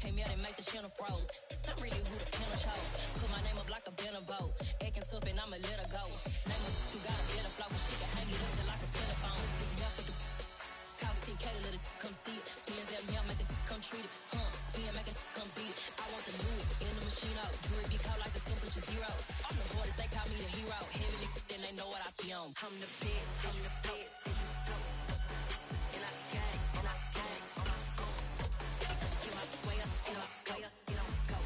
came out and make the channel froze. I'm really who the panel chose. Put my name up like a banner boat. Acting tough and I'ma let her go. Name her who got a better flow, but she can hang it up just like a telephone. Listen, yeah, for the cost 10K to let it come see it. Hands down here, make it come treat it. Spin, make it come beat it. I want the new in the machine out. Jewelry be cold like the temperature zero. I'm the hardest, they call me the hero. Heavenly, then they know what I be on. I'm the best, I'm the best. And I got it, and I got it on my own. Get my way up, get my way up, get on go.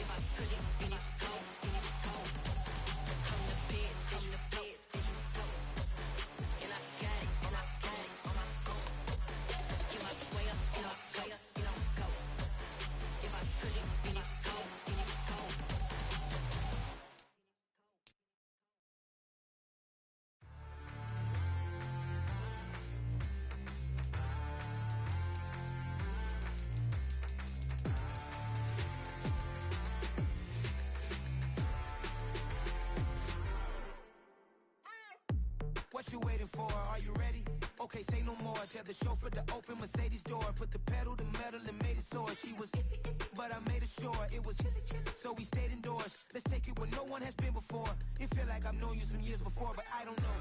If I touch it, then it's cold, then it's cold. I'm the best, I'm the best. And I got it, and I got it on my own. Get my way up, get my way up, get on go. If I touch it, then it's cold, then it's cold. What you waiting for? Are you ready? Okay, say no more. Tell the chauffeur to open Mercedes door. Put the pedal to metal and made it soar. She was, but I made it sure it was. So we stayed indoors. Let's take it where no one has been before. It feel like I've known you some years before, but I don't know.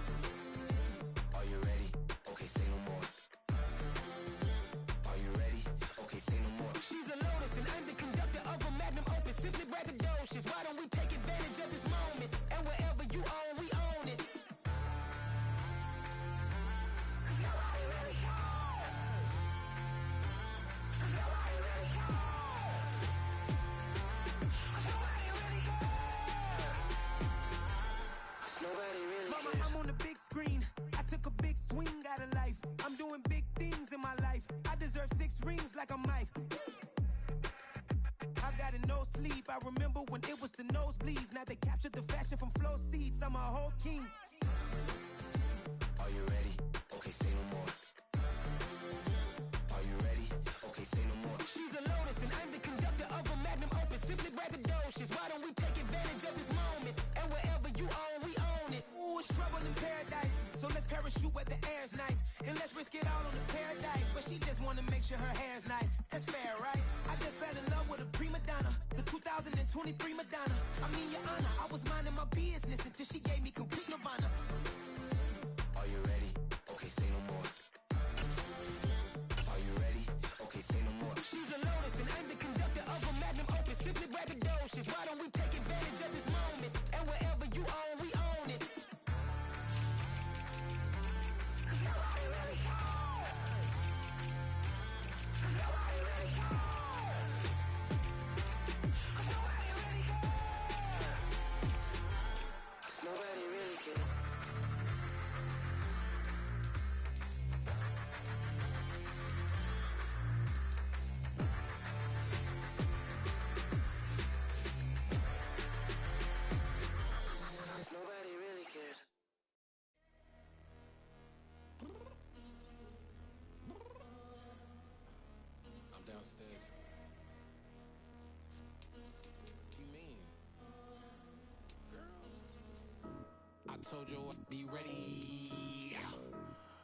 Are you ready? Okay, say no more. Are you ready? Okay, say no more. She's a Lotus and I'm the conductor of a magnum opus. Simply braggadocious. Why don't we take advantage of this moment? And wherever you own, we own it. Screen. I took a big swing out of life. I'm doing big things in my life. I deserve 6 rings like I'm Mike. I've got no sleep. I remember when it was the nosebleeds. Now they captured the fashion from flow seats. I'm a whole king. Are you ready? Okay, say no more. Are you ready? Okay, say no more. She's a Lotus and I'm the conductor of a magnum opus. Simply braggadocious. Why don't we take advantage of this moment? And wherever you own, we own it. Ooh, it's trouble in paradise. So let's parachute where the air's nice. And let's risk it all on the paradise. But she just wanna make sure her hair's nice. That's fair, right? I just fell in love with a prima donna. The 2023 Madonna. I mean, your honor, I was minding my business until she gave me complete nirvana. Are you ready? Okay, say no more. Are you ready? Okay, say no more. She's a Lotus and I'm the conductor of a magnum opus. Simply braggadocious. Why don't we take advantage of this moment? And wherever you own, we own it. Nobody really cares. Nobody really cares. I'm downstairs. What do you mean? Girl. I told you I'd be ready.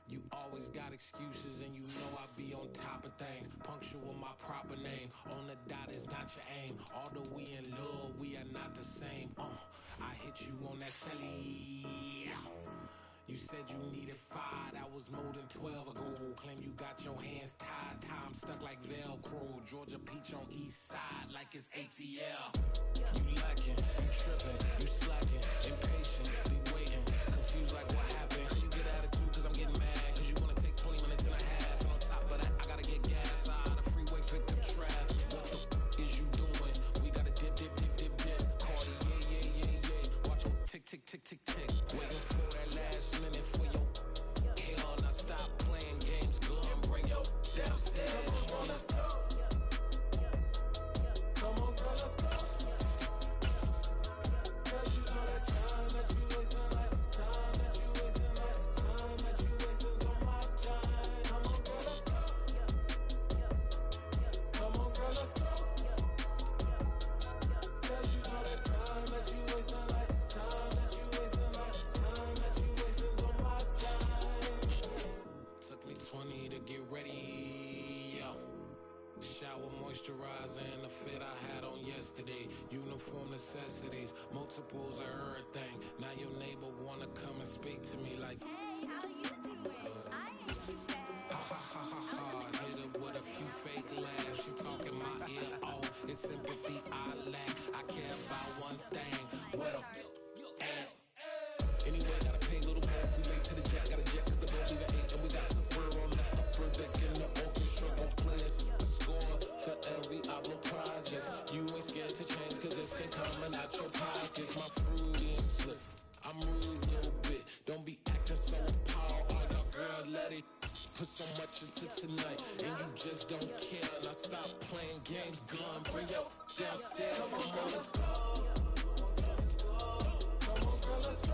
You always got excuses and you know I be on top of things. Punctual my proper name. On the dot is not your aim. Although we in love, we are not the same. I hit you on that telly. You said you needed 5, that was more than 12 ago. Claim you got your hands tied, time stuck like Velcro. Georgia Peach on east side like it's ATL. You lacking, you tripping, you slacking, impatient, be waiting, confused like what happened. You get attitude cause I'm getting mad, cause you wanna take 20 minutes and a half. And on top of that, I gotta get gas out of the freeway, pick up traffic. What the is you doing? We gotta dip, dip, dip, dip, dip. Cardi, yeah. Watch your tick, tick, tick, tick, tick. Waiting for that last minute for your hell. Now stop playing games, girl, and bring your downstairs. Come on, let's go. Come on, girl, let's go. Cause you know that time that you wasting, like time that you wasting, like shower moisturizer and the fit I had on yesterday. Uniform necessities, multiples of everything. Now your neighbor wanna come and speak to me like, Hey, how you doing? I ain't bad. ha ha ha ha ha. Hit her with a few fake laughs. She talking my ear off. It's sympathy I lack. I care about one thing. What a at. Anyway, gotta pay a little more. If we late to the jet, gotta jet cause the boat leave at 8. And we got Safir on the upper deck in the orchestra. Gon' play a score for every album project. You ain't scared to change cause it's ain't coming out your pockets. My Freudian slip. I'm rude a little bit. Don't be acting so appalled. All y'all girls let it put so much into tonight. And you just don't care. Now stop playing games, gun. Bring your downstairs. Come on, let's go. Come on, girl, let's go.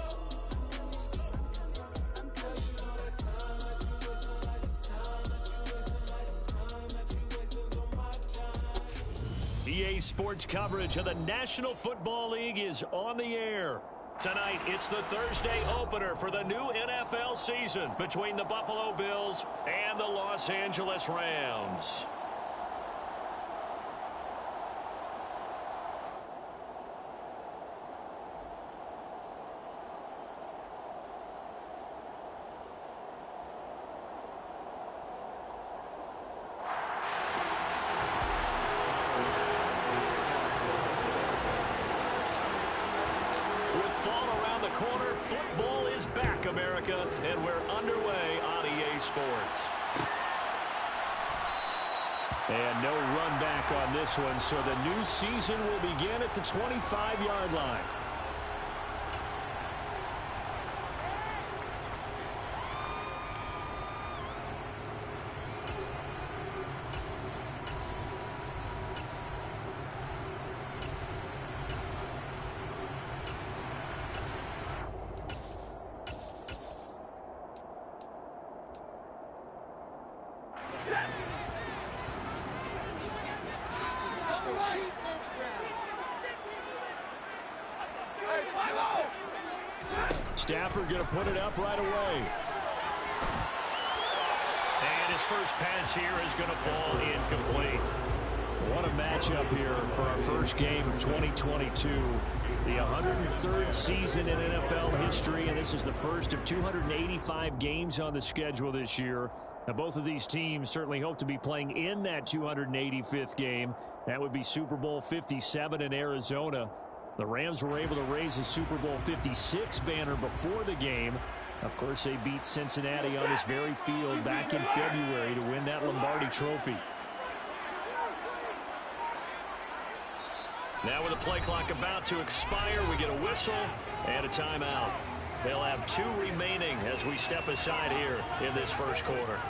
EA Sports coverage of the National Football League is on the air. Tonight, it's the Thursday opener for the new NFL season between the Buffalo Bills and the Los Angeles Rams. Corner, football is back, America, and we're underway on EA Sports. And no run back on this one, so the new season will begin at the 25-yard line. Stafford going to put it up right away. And his first pass here is going to fall incomplete. What a matchup here for our first game of 2022. The 103rd season in NFL history, and this is the first of 285 games on the schedule this year. Now, both of these teams certainly hope to be playing in that 285th game. That would be Super Bowl 57 in Arizona. The Rams were able to raise a Super Bowl 56 banner before the game. Of course, they beat Cincinnati on this very field back in February to win that Lombardi Trophy. Now with the play clock about to expire, we get a whistle and a timeout. They'll have 2 remaining as we step aside here in this first quarter.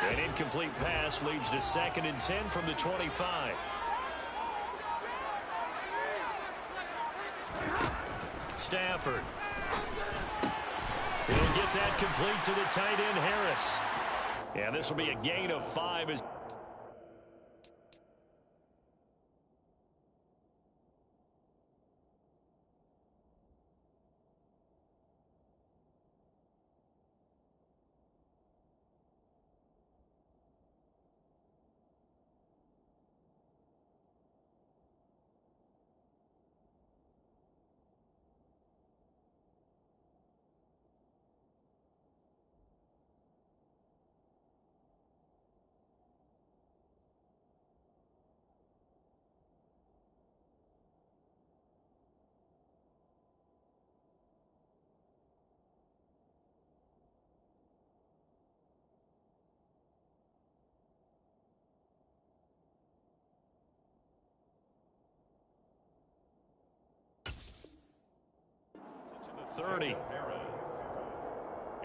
An incomplete pass leads to 2nd and 10 from the 25. Stafford. He'll get that complete to the tight end, Harris. And this will be a gain of 5 as to the 30.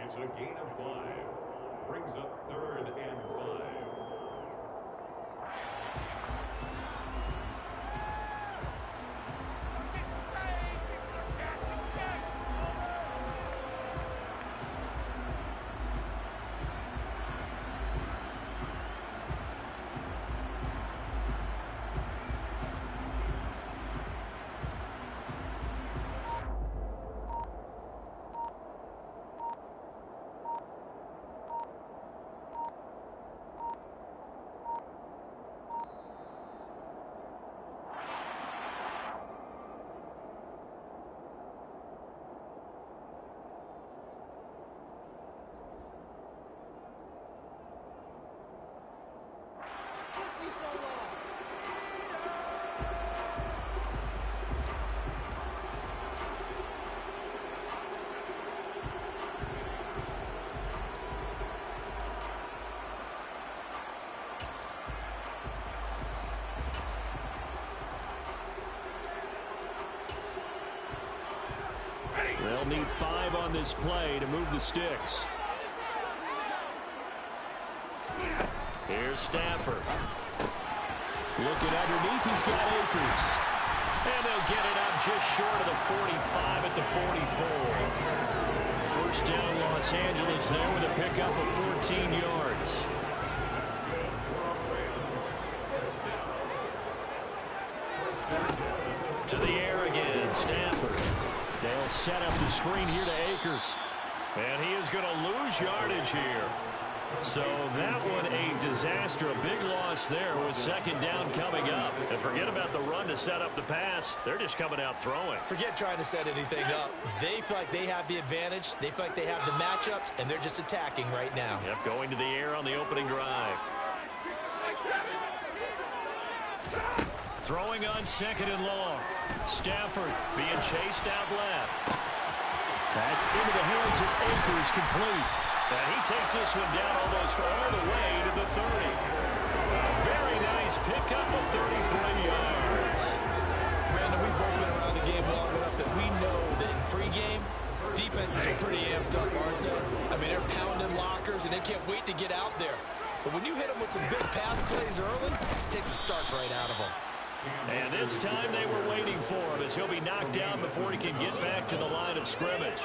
It's a gain of 5. brings up 3rd and 5. They'll need 5 on this play to move the sticks. Here's Stafford. Looking underneath, he's got Akers. And they'll get it up just short of the 45 at the 44. First down, Los Angeles there with a pickup of 14 yards. To the air again, Stafford. They'll set up the screen here to Akers. And he is going to lose yardage here. So that one a disaster. A big loss there with second down coming up. And forget about the run to set up the pass. They're just coming out throwing. Forget trying to set anything up. They feel like they have the advantage. They feel like they have the matchups, and they're just attacking right now. Yep, going to the air on the opening drive. Throwing on second and long. Stafford being chased out left. That's into the hands of Akers, complete. And he takes this one down almost all the way to the 30. A very nice pickup of 33 yards. Brandon, we've both been around the game long enough that we know that in pregame, defenses are pretty amped up, aren't they? I mean, they're pounding lockers, and they can't wait to get out there. But when you hit them with some big pass plays early, it takes the starch right out of them. And this time they were waiting for him as he'll be knocked down before he can get back to the line of scrimmage.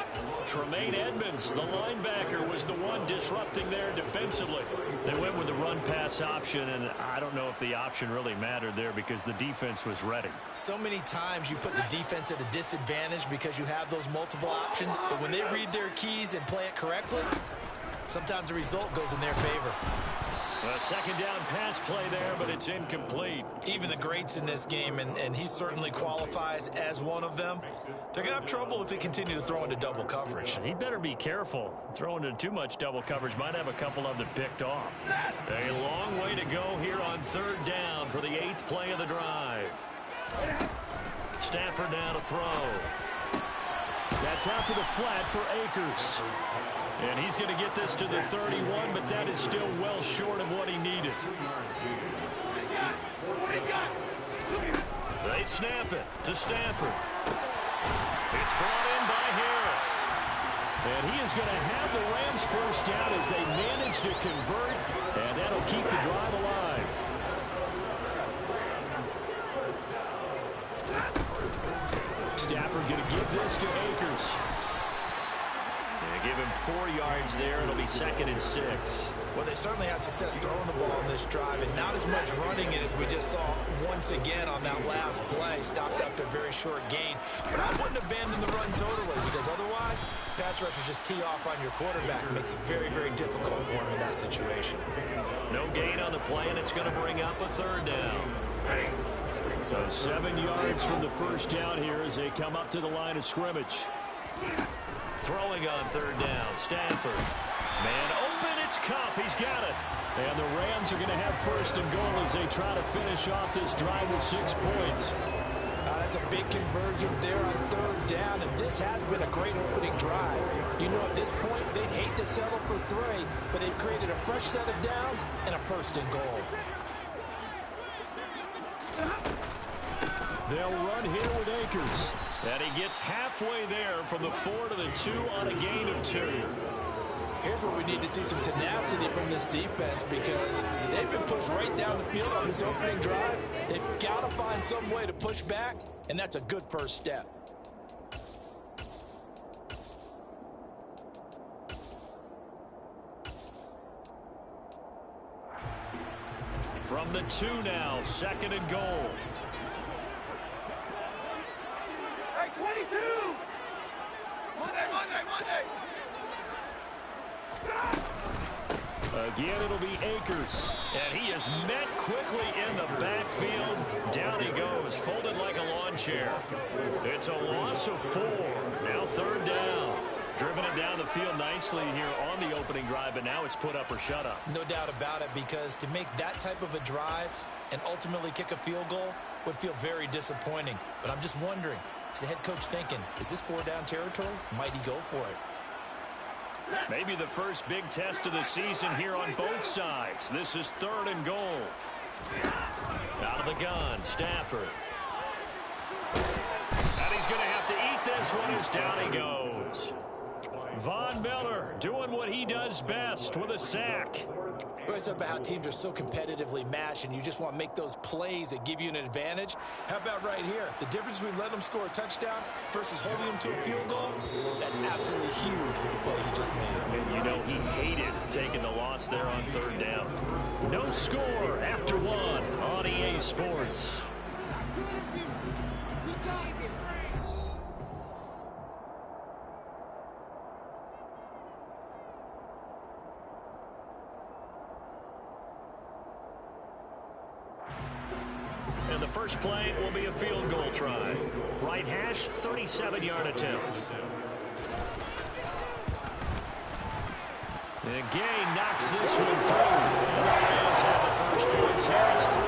Tremaine Edmonds, the linebacker, was the one disrupting there defensively. They went with the run-pass option, and I don't know if the option really mattered there because the defense was ready. So many times you put the defense at a disadvantage because you have those multiple options, but when they read their keys and play it correctly, sometimes the result goes in their favor. A second down pass play there, but it's incomplete. Even the greats in this game, and he certainly qualifies as one of them, they're going to have trouble if they continue to throw into double coverage. He better be careful. Throwing into too much double coverage might have a couple of them picked off. A long way to go here on third down for the 8th play of the drive. Stafford now to throw. That's out to the flat for Akers. And he's going to get this to the 31, but that is still well short of what he needed. They snap it to Stafford. It's brought in by Harris. And he is going to have the Rams first down as they manage to convert, and that'll keep the drive alive. Stafford going to give this to Akers. Give him 4 yards there. It'll be 2nd and 6. Well, they certainly had success throwing the ball on this drive, and not as much running it as we just saw once again on that last play. Stopped after a very short gain. But I wouldn't abandon the run totally, because otherwise, pass rushers just tee off on your quarterback. It makes it very, very difficult for him in that situation. No gain on the play, and it's going to bring up a third down. So 7 yards from the first down here as they come up to the line of scrimmage. Throwing on third down, Stafford. Man open, it's Kupp. He's got it. And the Rams are going to have first and goal as they try to finish off this drive with 6 points. That's a big conversion there on third down, and this has been a great opening drive. You know, at this point, they'd hate to settle for 3, but they've created a fresh set of downs and a first and goal. They'll run here with Akers. And he gets halfway there from the 4 to the 2 on a gain of 2. Here's where we need to see some tenacity from this defense because they've been pushed right down the field on this opening drive. They've got to find some way to push back, and that's a good first step. From the 2 now, 2nd and goal. Hey, 22! Monday! Again, it'll be Akers. And he is met quickly in the backfield. Down he goes, folded like a lawn chair. It's a loss of 4. Now 3rd down. Driven it down the field nicely here on the opening drive, but now it's put up or shut up. No doubt about it, because to make that type of a drive and ultimately kick a field goal would feel very disappointing. But I'm just wondering, is the head coach thinking, is this 4-down territory? Might he go for it? Maybe the first big test of the season here on both sides. This is 3rd and goal. Out of the gun, Stafford. And he's going to have to eat this one as down he goes. Von Miller doing what he does best with a sack. It's about how teams are so competitively matched and you just want to make those plays that give you an advantage. How about right here? The difference between letting them score a touchdown versus holding them to a field goal, that's absolutely huge with the play he just made. And you know he hated taking the loss there on 3rd down. No score after 1 on EA Sports. And the first play will be a field goal try. Right hash, 37-yard attempt. And Gay knocks this one through. The Lions have the first points here. It's 3-0.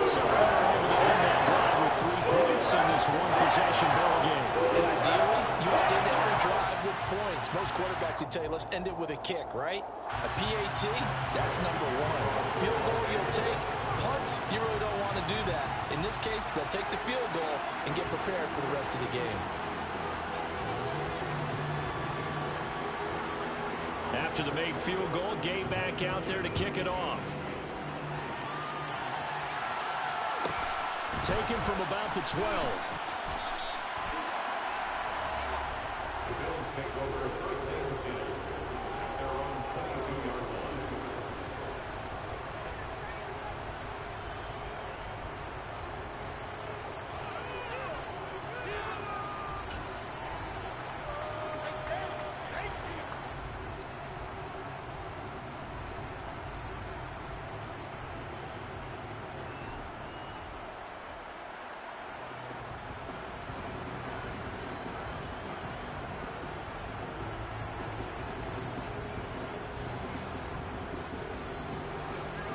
So they're able to end that drive with 3 points in this one-possession ball game. And ideally, you want to end every drive with points. Most quarterbacks would tell you, let's end it with a kick, right? A PAT, that's number 1. Field goal you'll take. Punts, you really don't want to do that. In this case, they'll take the field goal and get prepared for the rest of the game. After the made field goal, Gay back out there to kick it off. Taken from about the 12. The Bills take over 1st and 10 at their own 22-yard line.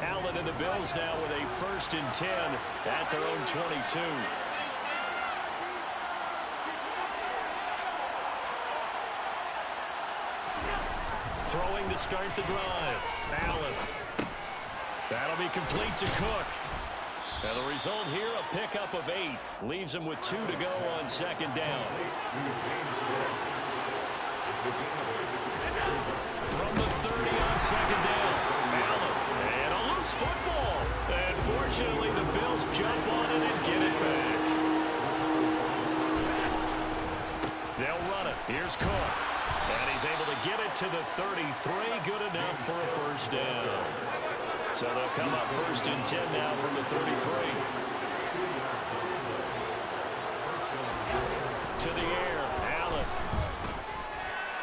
Allen and the Bills now with a 1st and 10 at their own 22. Throwing to start the drive. Allen. That'll be complete to Cook. And the result here, a pickup of 8. Leaves him with 2 to go on 2nd down. From the 30 on 2nd down. Allen. And a loose football. And fortunately, the Bills jump on it and get it back. They'll run it. Here's Cook. And he's able to get it to the 33. Good enough for a 1st down. So they'll come up 1st and 10 now from the 33. To the air. Allen.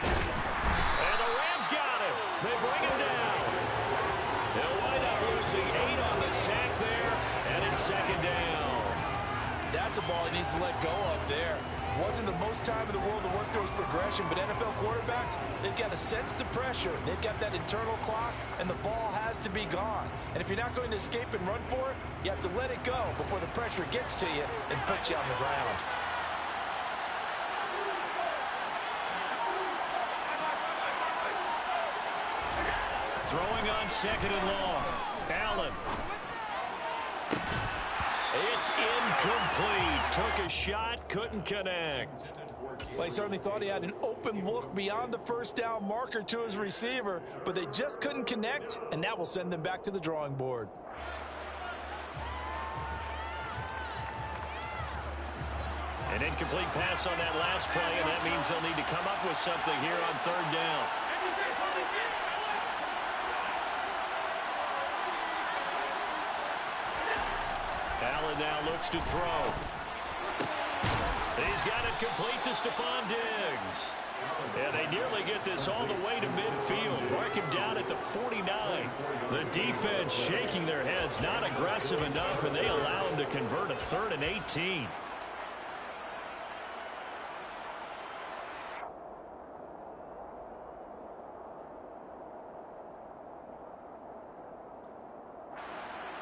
And the Rams got him. They bring him down. They'll wind up losing 8 on the sack there. And it's 2nd down. That's a ball he needs to let go of there. Wasn't the most time in the world to work towards progression, but NFL quarterbacks, they've got to sense the pressure. They've got that internal clock, and the ball has to be gone. And if you're not going to escape and run for it, you have to let it go before the pressure gets to you and puts you on the ground. Throwing on 2nd and long. Allen. It's incomplete. Took a shot, couldn't connect. Well, he certainly thought he had an open look beyond the first down marker to his receiver, but they just couldn't connect, and that will send them back to the drawing board. An incomplete pass on that last play, and that means they'll need to come up with something here on third down. Allen now looks to throw. He's got it complete to Stephon Diggs. And they nearly get this all the way to midfield. Mark him down at the 49. The defense shaking their heads, not aggressive enough, and they allow him to convert a 3rd and 18.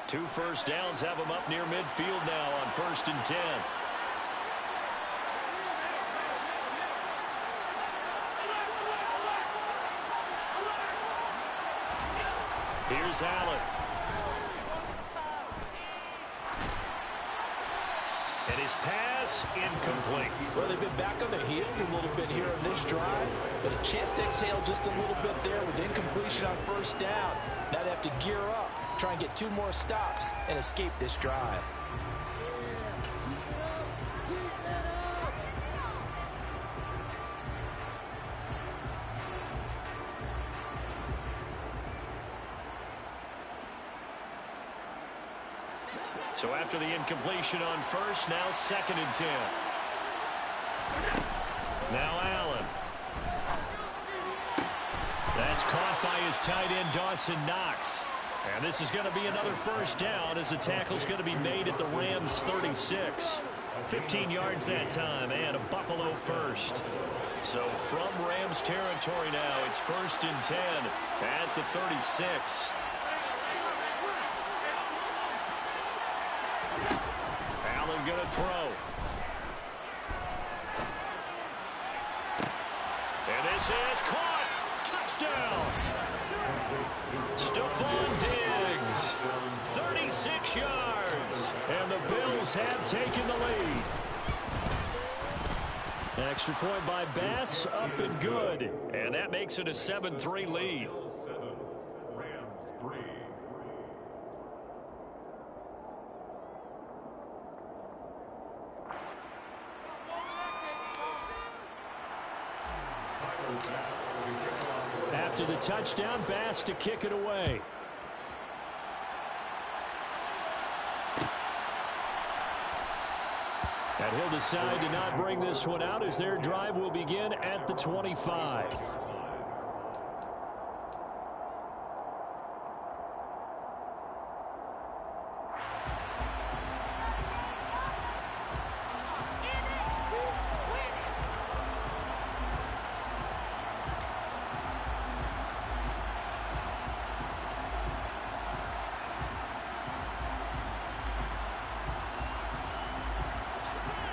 Two first downs have them up near midfield now on 1st and 10. Here's Allen. And his pass incomplete. Well, they've been back on their heels a little bit here on this drive, but a chance to exhale just a little bit there with incompletion on 1st down. Now they have to gear up, try and get 2 more stops, and escape this drive. So after the incompletion on 1st, now 2nd and 10. Now Allen. That's caught by his tight end, Dawson Knox. And this is going to be another 1st down as the tackle's going to be made at the Rams' 36. 15 yards that time and a Buffalo 1st. So from Rams territory now, it's 1st and 10 at the 36. Allen going to throw. And this is caught. Touchdown. Stephon Diggs. 36 yards. And the Bills have taken the lead. Extra point by Bass, up and good. And that makes it a 7-3 lead. Rams 3. After the touchdown, Bass to kick it away. And he'll decide to not bring this one out as their drive will begin at the 25.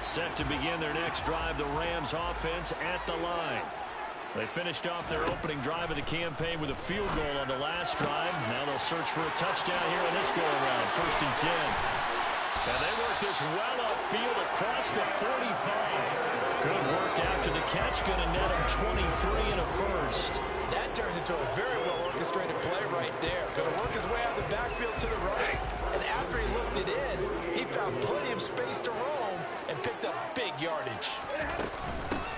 Set to begin their next drive, the Rams offense at the line. They finished off their opening drive of the campaign with a field goal on the last drive. Now they'll search for a touchdown here in this go-around, 1st and 10. And they work this well upfield across the 45. Good work after the catch, going to net him 23 and a 1st. That turns into a very well-orchestrated play right there. Going to work his way out of the backfield to the right. And after he looked it in, he found plenty of space to roam and picked up big yardage.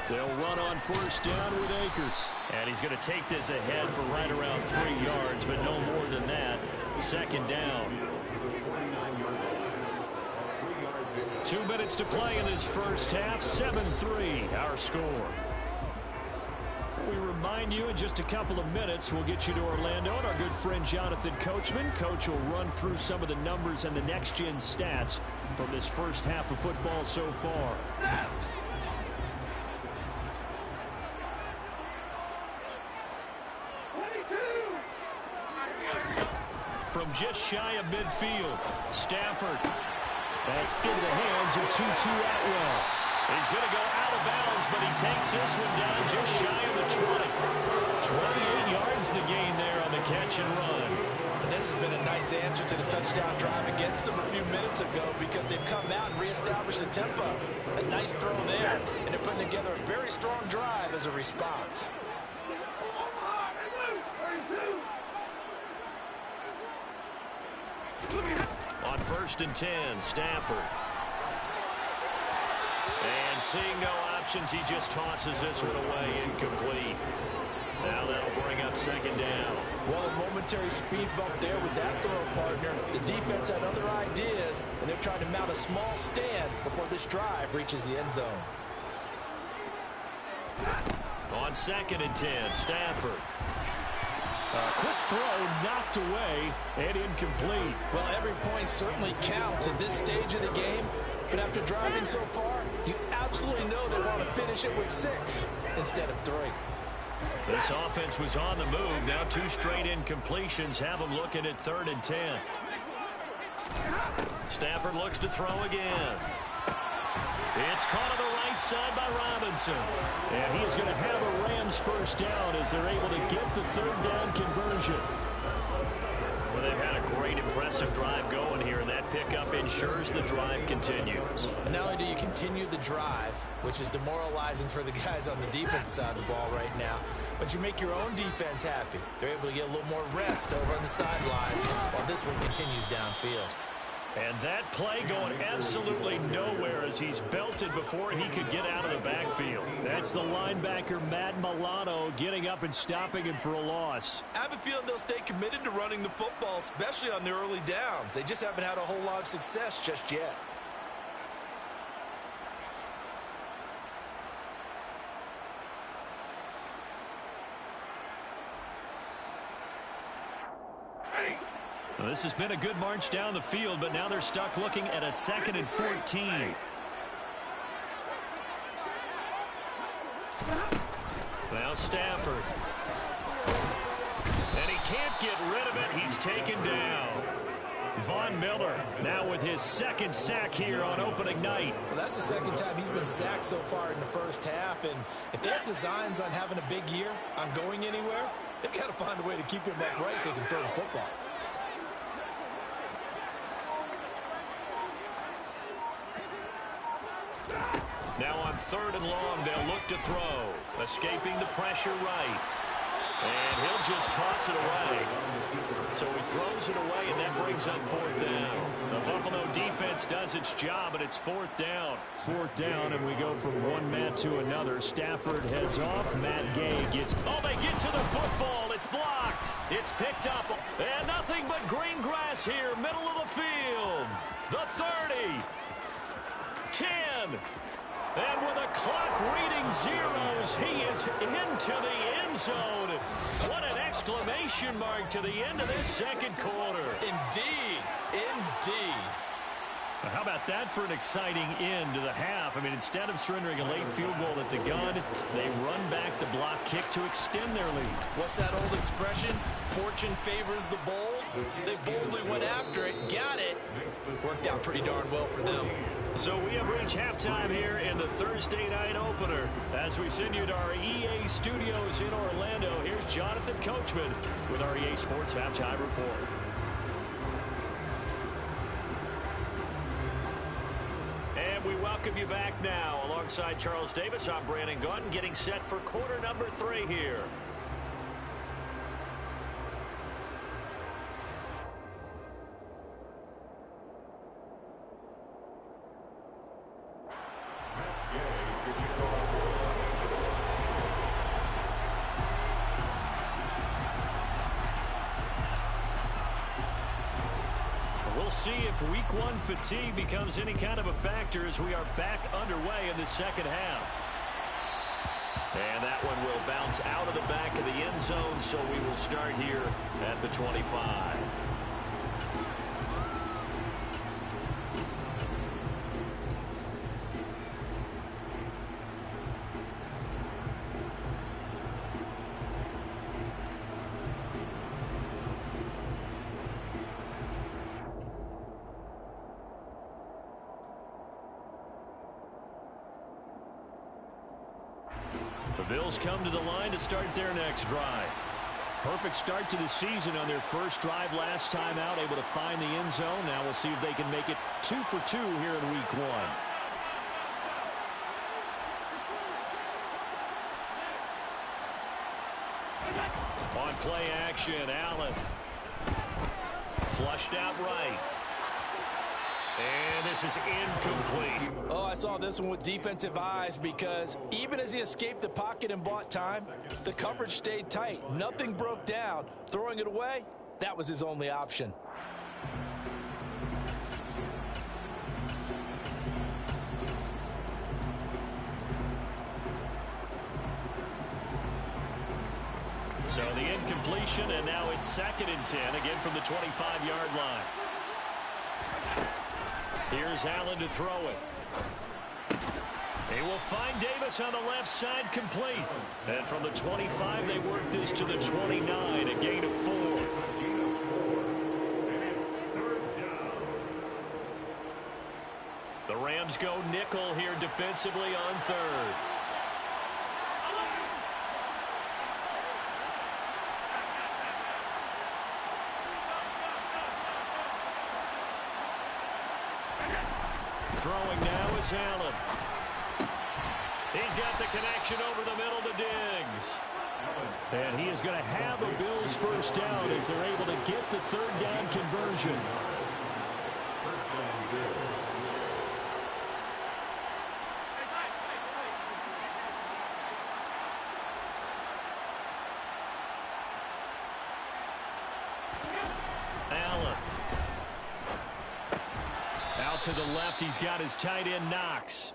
They'll run on 1st down with Akers. And he's going to take this ahead for right around 3 yards, but no more than that. 2nd down. 2 minutes to play in this first half. 7-3, our score. We remind you in just a couple of minutes, we'll get you to Orlando and our good friend Jonathan Coachman. Coach will run through some of the numbers and the next-gen stats from this first half of football so far. From just shy of midfield, Stafford. That's into the hands of Tutu Atwell. He's going to go out of bounds, but he takes this one down just shy of the 20. 28 yards the gain there on the catch and run. This has been a nice answer to the touchdown drive against them a few minutes ago because they've come out and reestablished the tempo. A nice throw there, and they're putting together a very strong drive as a response. On 1st and 10, Stafford. And seeing no options, he just tosses this one away, incomplete. Now that'll bring up 2nd down. Well, a momentary speed bump there with that throw, partner. The defense had other ideas, and they're trying to mount a small stand before this drive reaches the end zone. On 2nd and 10, Stafford. A quick throw knocked away and incomplete. Well, every point certainly counts at this stage of the game, but after driving so far, you absolutely know they want to finish it with 6 instead of 3. This offense was on the move. Now 2 straight incompletions have them looking at 3rd and 10. Stafford looks to throw again. It's caught on the right side by Robinson. And he is going to have a Rams 1st down as they're able to get the 3rd down conversion. Well, they've had a great, impressive drive going here, and that pickup ensures the drive continues. And not only do you continue the drive, which is demoralizing for the guys on the defensive side of the ball right now, but you make your own defense happy. They're able to get a little more rest over on the sidelines while this one continues downfield. And that play going absolutely nowhere as he's belted before he could get out of the backfield. That's the linebacker, Matt Milano, getting up and stopping him for a loss. I have a feeling they'll stay committed to running the football, especially on the early downs. They just haven't had a whole lot of success just yet. Well, this has been a good march down the field, but now they're stuck looking at a 2nd and 14. Now Stafford. And he can't get rid of it. He's taken down. Von Miller now with his 2nd sack here on opening night. Well, that's the 2nd time he's been sacked so far in the 1st half. And if they have designs on having a big year, on going anywhere, they've got to find a way to keep him upright so he can throw the football. Now on 3rd and long, they'll look to throw. Escaping the pressure right. And he'll just toss it away. So he throws it away, and that brings up 4th down. The Buffalo defense does its job, and it's 4th down. 4th down, and we go from one man to another. Stafford heads off. Matt Gay gets... Oh, they get to the football. It's blocked. It's picked up. And nothing but green grass here, middle of the field. The 30. 10. And with a clock reading zeros, he is into the end zone. What an exclamation mark to the end of this 2nd quarter. Indeed. Indeed. How about that for an exciting end to the half? I mean, instead of surrendering a late field goal at the gun, they run back the block kick to extend their lead. What's that old expression? Fortune favors the bold. They boldly went after it, got it. Worked out pretty darn well for them. So we have reached halftime here in the Thursday night opener. As we send you to our EA studios in Orlando, here's Jonathan Coachman with our EA Sports Halftime Report. And we welcome you back now. Alongside Charles Davis, I'm Brandon Gunn, getting set for quarter number 3 here. We'll see if week 1 fatigue becomes any kind of a factor as we are back underway in the 2nd half. And that one will bounce out of the back of the end zone, so we will start here at the 25. The Bills come to the line to start their next drive. Perfect start to the season on their first drive last time out, able to find the end zone. Now we'll see if they can make it 2 for 2 here in week 1. On play action, Allen. Flushed out right. And this is incomplete. Oh, I saw this one with defensive eyes because even as he escaped the pocket and bought time, the coverage stayed tight. Nothing broke down. Throwing it away, that was his only option. So the incompletion, and now it's 2nd and 10, again from the 25-yard line. Here's Allen to throw it. He will find Davis on the left side, complete. And from the 25, they work this to the 29, a gain of 4. The Rams go nickel here defensively on 3rd. Throwing now is Allen. He's got the connection over the middle to Diggs. And he is going to have a Bills first down as they're able to get the 3rd down conversion. Allen. Out to the left, he's got his tight end Knox.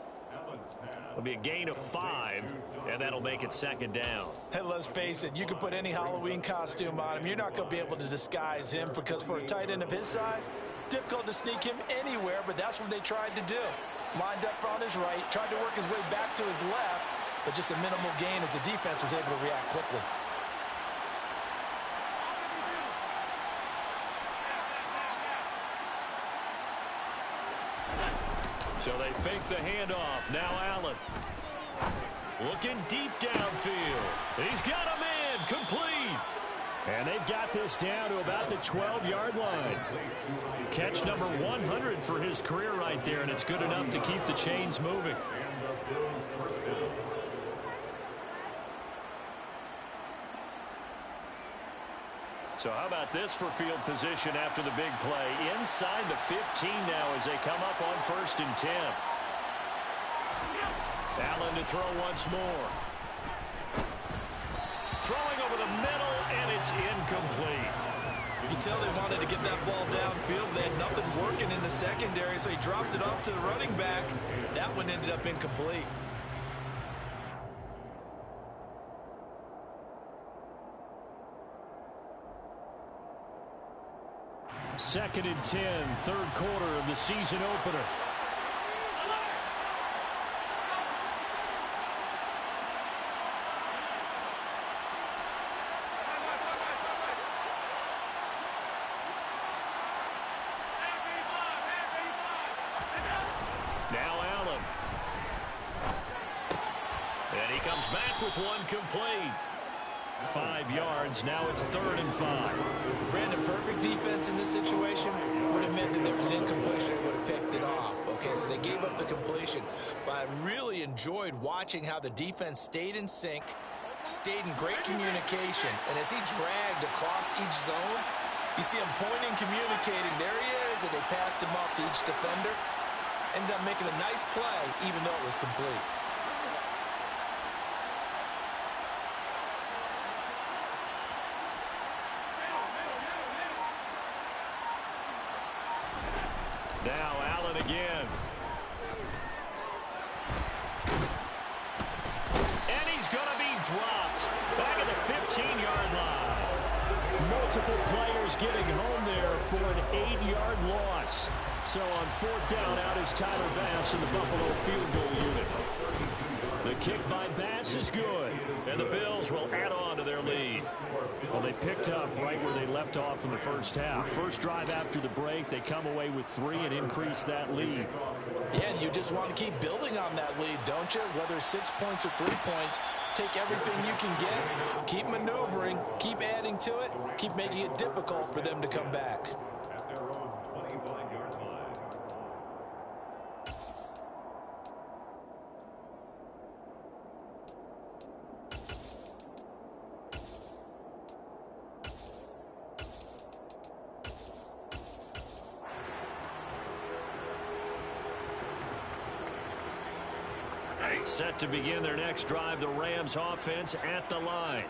It'll be a gain of 5, and that'll make it 2nd down. Hey, let's face it, you can put any Halloween costume on him. You're not going to be able to disguise him because for a tight end of his size, difficult to sneak him anywhere, but that's what they tried to do. Lined up on his right, tried to work his way back to his left, but just a minimal gain as the defense was able to react quickly. So they fake the handoff. Now Allen. Looking deep downfield. He's got a man. Complete. And they've got this down to about the 12-yard line. Catch number 100 for his career right there, and it's good enough to keep the chains moving. So how about this for field position after the big play? Inside the 15 now as they come up on 1st and 10. Allen to throw once more. Throwing over the middle, and it's incomplete. You can tell they wanted to get that ball downfield. They had nothing working in the secondary, so he dropped it off to the running back. That one ended up incomplete. Second and 10, 3rd quarter of the season opener. Now Allen. And he comes back with one complete. 5 yards. Now it's 3rd and 5. Brandon, perfect defense in this situation would have meant that there was an incompletion and would have picked it off. Okay, so they gave up the completion. But I really enjoyed watching how the defense stayed in sync, stayed in great communication. And as he dragged across each zone, you see him pointing, communicating. There he is, and they passed him off to each defender. Ended up making a nice play, even though it was complete. Now Allen again. And he's going to be dropped. Back at the 15-yard line. Multiple players getting home there for an 8-yard loss. So on 4th down, out is Tyler Bass in the Buffalo field goal unit. The kick by Bass is good. And the Bills will add on to their lead. Well, they picked up right where they left off in the first half. First drive after the break, they come away with 3 and increase that lead. Yeah, and you just want to keep building on that lead, don't you? Whether it's 6 points or 3 points, take everything you can get, keep maneuvering, keep adding to it, keep making it difficult for them to come back. At their own 25-yard line. Set to begin their next drive, the Rams offense at the line.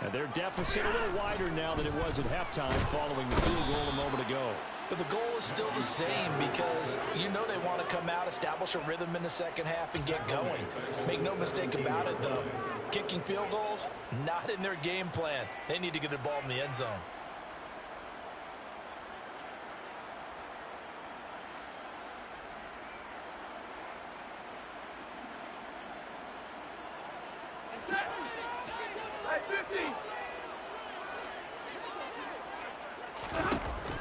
And their deficit a little wider now than it was at halftime following the field goal a moment ago. But the goal is still the same because you know they want to come out, establish a rhythm in the second half, and get going. Make no mistake about it, though. Kicking field goals, not in their game plan. They need to get the ball in the end zone.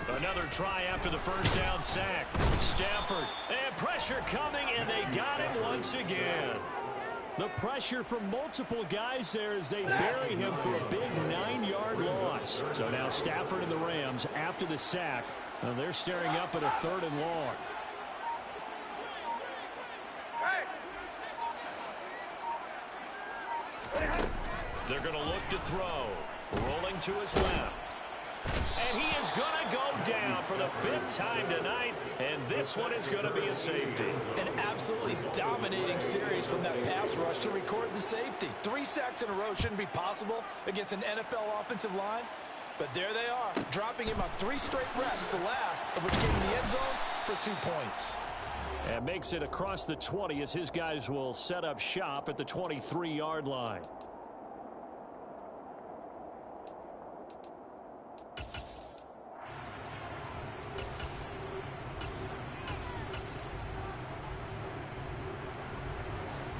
Another try after the first down sack. Stafford, and pressure coming, and they got him once again. The pressure from multiple guys there as they bury him for a big 9-yard loss. So now Stafford and the Rams, after the sack, they're staring up at a 3rd and long. They're going to look to throw. Rolling to his left. And he is going to go down for the 5th time tonight, and this one is going to be a safety. An absolutely dominating series from that pass rush to record the safety. 3 sacks in a row shouldn't be possible against an NFL offensive line, but there they are, dropping him on 3 straight reps, the last of which came in the end zone for 2 points. And makes it across the 20 as his guys will set up shop at the 23-yard line.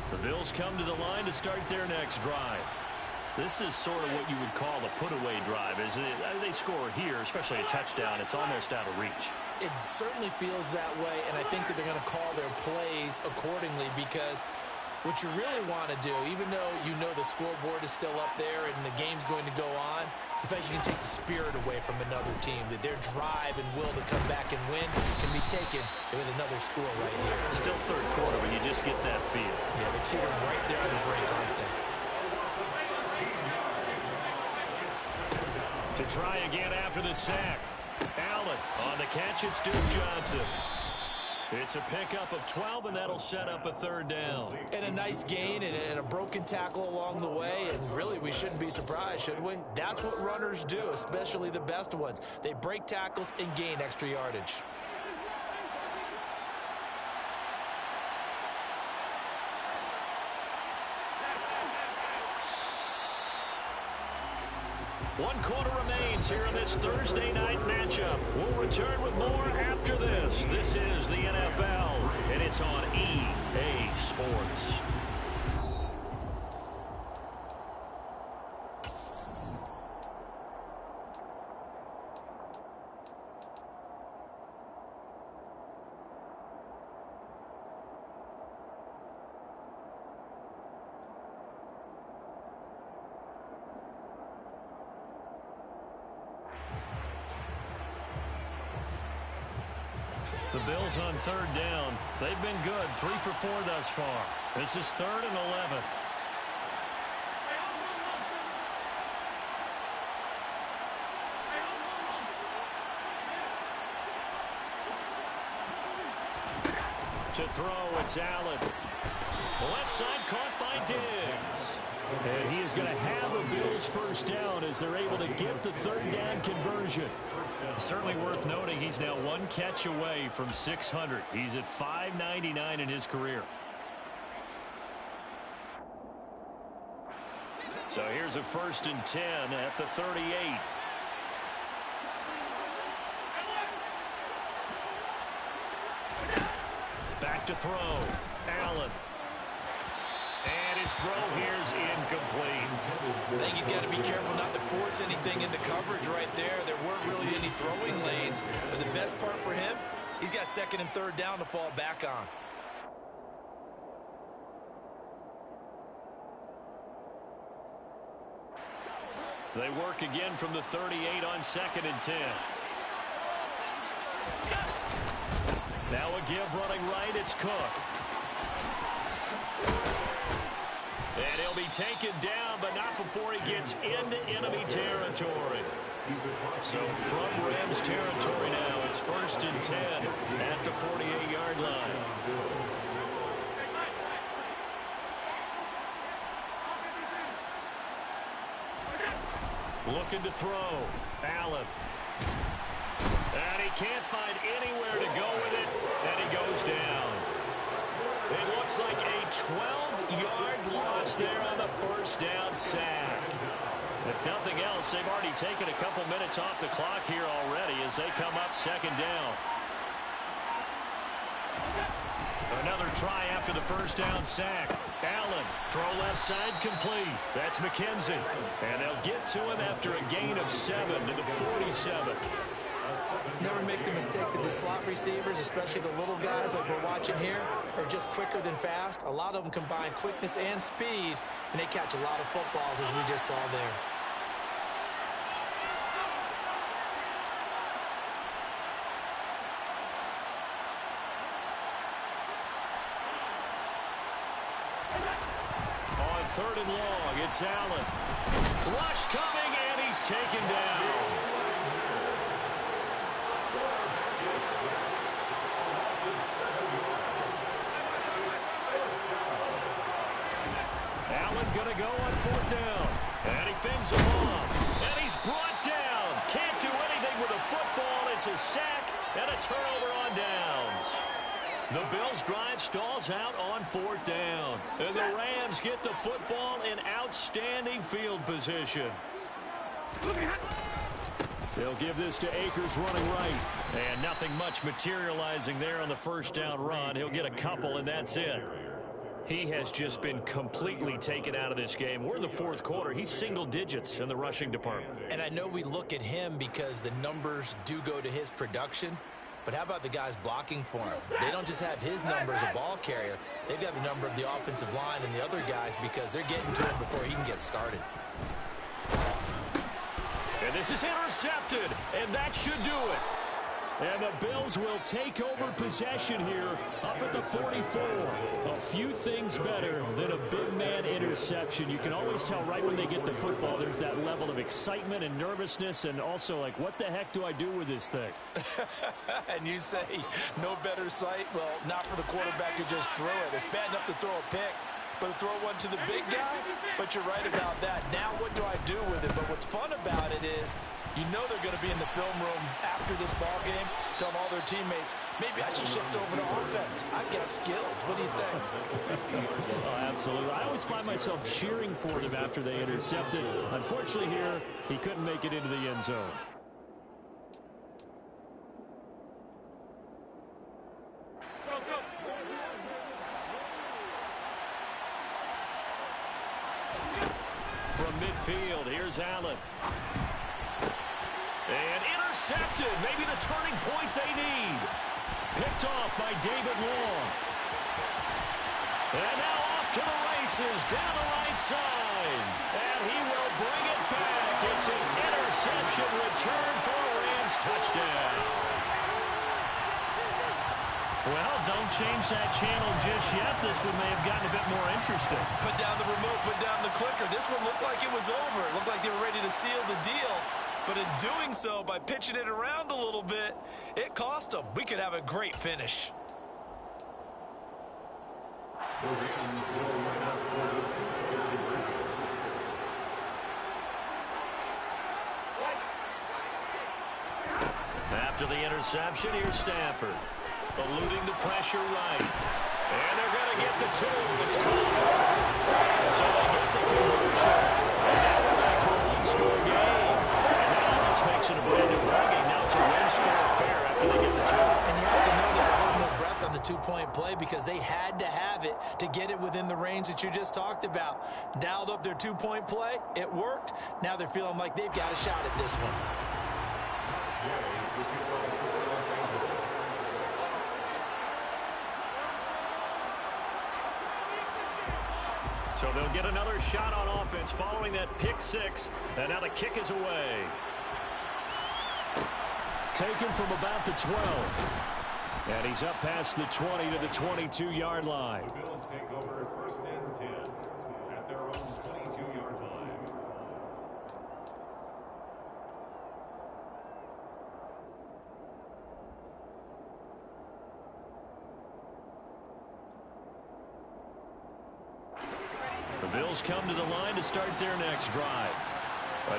The Bills come to the line to start their next drive. This is sort of what you would call a put-away drive, isn't it? They score here, especially a touchdown. It's almost out of reach. It certainly feels that way, and I think that they're going to call their plays accordingly because what you really want to do, even though you know the scoreboard is still up there and the game's going to go on, I think you can take the spirit away from another team, that their drive and will to come back and win can be taken with another score right here. Still 3rd quarter, but you just get that feel. Yeah, they're teetering right there on the break, aren't they? To try again after the sack. Allen on the catch, it's Duke Johnson. It's a pickup of 12, and that'll set up a 3rd down. And a nice gain and a broken tackle along the way, and really we shouldn't be surprised, should we? That's what runners do, especially the best ones. They break tackles and gain extra yardage. One quarter remains here in this Thursday night matchup. We'll return with more after this. This is the NFL, and it's on EA Sports. The Bills on 3rd down. They've been good, 3 for 4 thus far. This is 3rd and 11. To throw, it's Allen. Left side caught by Diggs. And he is going to have a Bills 1st down as they're able to get the 3rd down conversion. Certainly worth noting he's now 1 catch away from 600. He's at 599 in his career. So here's a 1st and 10 at the 38. Back to throw. Allen. And his throw here's incomplete. I think he's got to be careful not to force anything into coverage right there. There weren't really any throwing lanes. But the best part for him, he's got second and third down to fall back on. They work again from the 38 on 2nd and 10. Now a give running right, it's Cook. And he'll be taken down, but not before he gets into enemy territory. So from Rams territory now, it's 1st and 10 at the 48-yard line. Looking to throw. Allen. And he can't find anywhere to go with it, and he goes down. It looks like a 12-yard loss there on the first down sack. If nothing else, they've already taken a couple minutes off the clock here already as they come up 2nd down. Another try after the first down sack. Allen, throw left side complete. That's McKenzie. And they'll get to him after a gain of 7 to the 47. Never make the mistake that the slot receivers, especially the little guys like we're watching here, are just quicker than fast. A lot of them combine quickness and speed, and they catch a lot of footballs as we just saw there. On 3rd and long, it's Allen. Rush coming, and he's taken down. Allen going to go on 4th down. And he fends him off. And he's brought down. Can't do anything with a football. It's a sack and a turnover on downs. The Bills' drive stalls out on 4th down. And the Rams get the football in outstanding field position. They'll give this to Akers running right. And nothing much materializing there on the first down run. He'll get a couple, and that's it. He has just been completely taken out of this game. We're in the 4th quarter. He's single digits in the rushing department. And I know we look at him because the numbers do go to his production. But how about the guys blocking for him? They don't just have his number as a ball carrier. They've got the number of the offensive line and the other guys because they're getting to him before he can get started. And this is intercepted, and that should do it. And the Bills will take over possession here up at the 44. A few things better than a big man interception. You can always tell right when they get the football, there's that level of excitement and nervousness and also like, what the heck do I do with this thing? And you say no better sight? Well, not for the quarterback who just threw it. It's bad enough to throw a pick, but to throw one to the big guy? But you're right about that. Now what do I do with it? But what's fun about it is you know they're going to be in the film room after this ball game, telling all their teammates, maybe I should shift over to offense. I've got skills. What do you think? Oh, absolutely. I always find myself cheering for them after they intercepted. Unfortunately here, he couldn't make it into the end zone. From midfield, here's Allen. And intercepted. Maybe the turning point they need. Picked off by David Long. And now off to the races down the right side. And he will bring it back. It's an interception return for a Rams touchdown. Well, don't change that channel just yet. This one may have gotten a bit more interesting. Put down the remote, put down the clicker. This one looked like it was over. It looked like they were ready to seal the deal. But in doing so, by pitching it around a little bit, it cost them. We could have a great finish. After the interception, here's Stafford. Eluding the pressure right. And they're going to get the two. It's caught. So they get the conversion. And now we're back to a one-score game. And that almost makes it a brand new ball game. Now it's a one-score affair after they get the two. And you have to know that they're holding their breath on the two-point play because they had to have it to get it within the range that you just talked about. Dialed up their two-point play. It worked. Now they're feeling like they've got a shot at this one. So they'll get another shot on offense following that pick six. And now the kick is away. Taken from about the 12. And he's up past the 20 to the 22-yard line. The Bills take over 1st and 10 at their own 22-yard line. The Bills come to the line to start their next drive.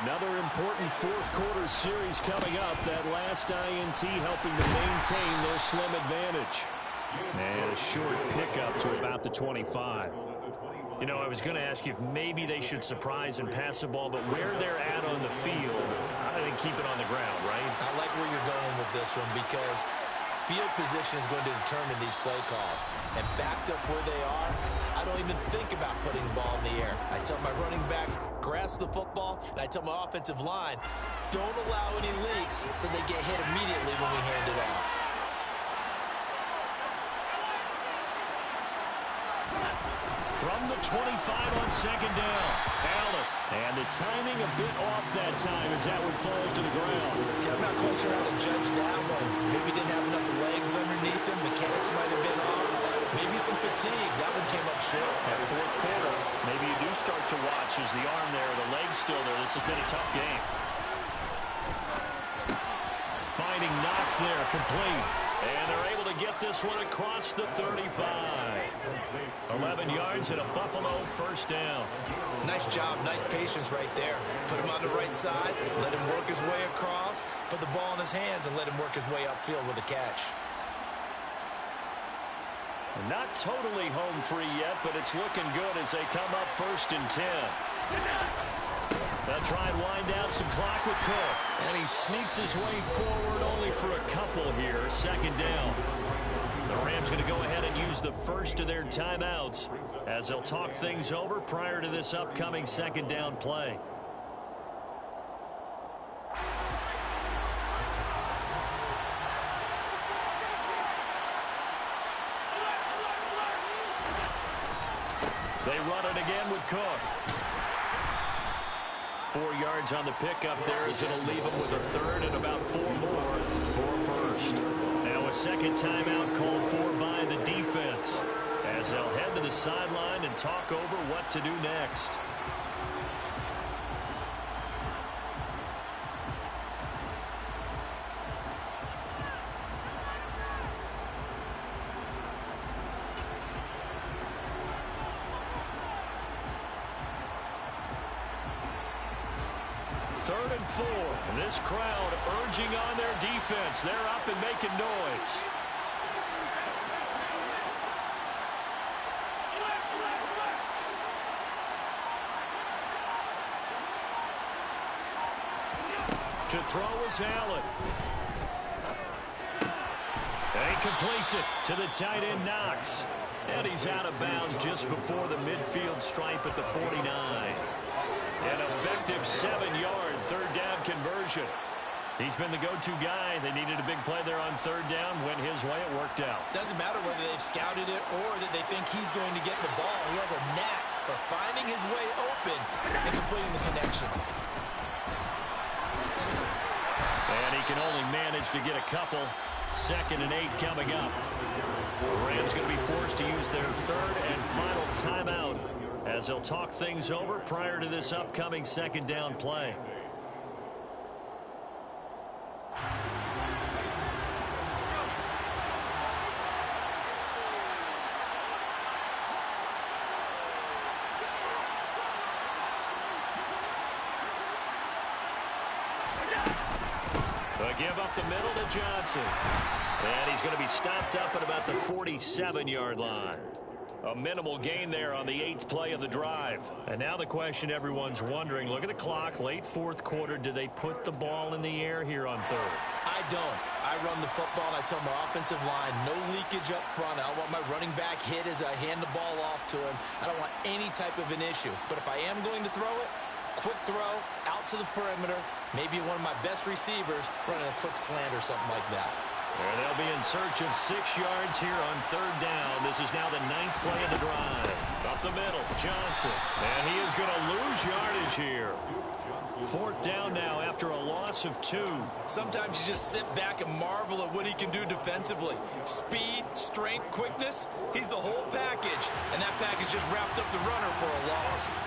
Another important fourth-quarter series coming up. That last INT helping to maintain their slim advantage. And a short pickup to about the 25. You know, I was going to ask you if maybe they should surprise and pass the ball, but where they're at on the field, I think keep it on the ground, right? I like where you're going with this one because field position is going to determine these play calls. And backed up where they are, I don't even think about putting the ball in the air. I tell my running backs, grasp the football, and I tell my offensive line, don't allow any leaks so they get hit immediately when we hand it off. From the 25 on second down, Allen. And the timing a bit off that time as that one falls to the ground. I'm not quite sure how to judge that one. Maybe didn't have enough legs underneath him. Mechanics might have been off. Maybe some fatigue. That one came up short. At fourth quarter, maybe you do start to watch as the arm there, the leg's still there. This has been a tough game. Finding Knox there, complete. And they're able to get this one across the 35. 11 yards and a Buffalo first down. Nice job, nice patience right there. Put him on the right side, let him work his way across, put the ball in his hands, and let him work his way upfield with a catch. Not totally home free yet, but it's looking good as they come up 1st and 10. They'll try and wind down some clock with Cook. And he sneaks his way forward only for a couple here. 2nd down. The Rams going to go ahead and use the first of their timeouts as they'll talk things over prior to this upcoming 2nd down play. They run it again with Cook. 4 yards on the pickup there as it'll leave them with a third and about 4 more for first. Now a second timeout called for by the defense as they'll head to the sideline and talk over what to do next. Third and 4. And this crowd urging on their defense. They're up and making noise. To throw is Allen. And he completes it to the tight end Knox. And he's out of bounds just before the midfield stripe at the 49. An effective 7-yard third down conversion. He's been the go-to guy. They needed a big play there on third down. Went his way. It worked out. Doesn't matter whether they've scouted it or that they think he's going to get the ball. He has a knack for finding his way open and completing the connection. And he can only manage to get a couple. 2nd and 8 coming up. The Rams going to be forced to use their third and final timeout as they'll talk things over prior to this upcoming 2nd down play. Give up the middle to Johnson. And he's going to be stopped up at about the 47-yard line. A minimal gain there on the 8th play of the drive. And now the question everyone's wondering, look at the clock, late fourth quarter, do they put the ball in the air here on third? I don't. I run the football, and I tell my offensive line, no leakage up front. I don't want my running back hit as I hand the ball off to him. I don't want any type of an issue. But if I am going to throw it, quick throw, out to the perimeter, maybe one of my best receivers running a quick slant or something like that. And they'll be in search of 6 yards here on third down. This is now the 9th play of the drive. Up the middle, Johnson. And he is going to lose yardage here. 4th down now after a loss of 2. Sometimes you just sit back and marvel at what he can do defensively. Speed, strength, quickness, he's the whole package. And that package just wrapped up the runner for a loss.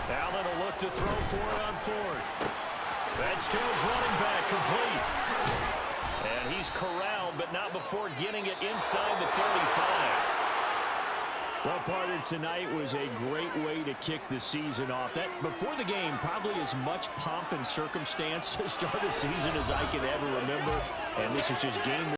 Allen will look to throw for it on 4th. That's Jones running back complete. And he's corralled, but not before getting it inside the 35. Well, partner, tonight was a great way to kick the season off. That, before the game, probably as much pomp and circumstance to start a season as I can ever remember. And this is just game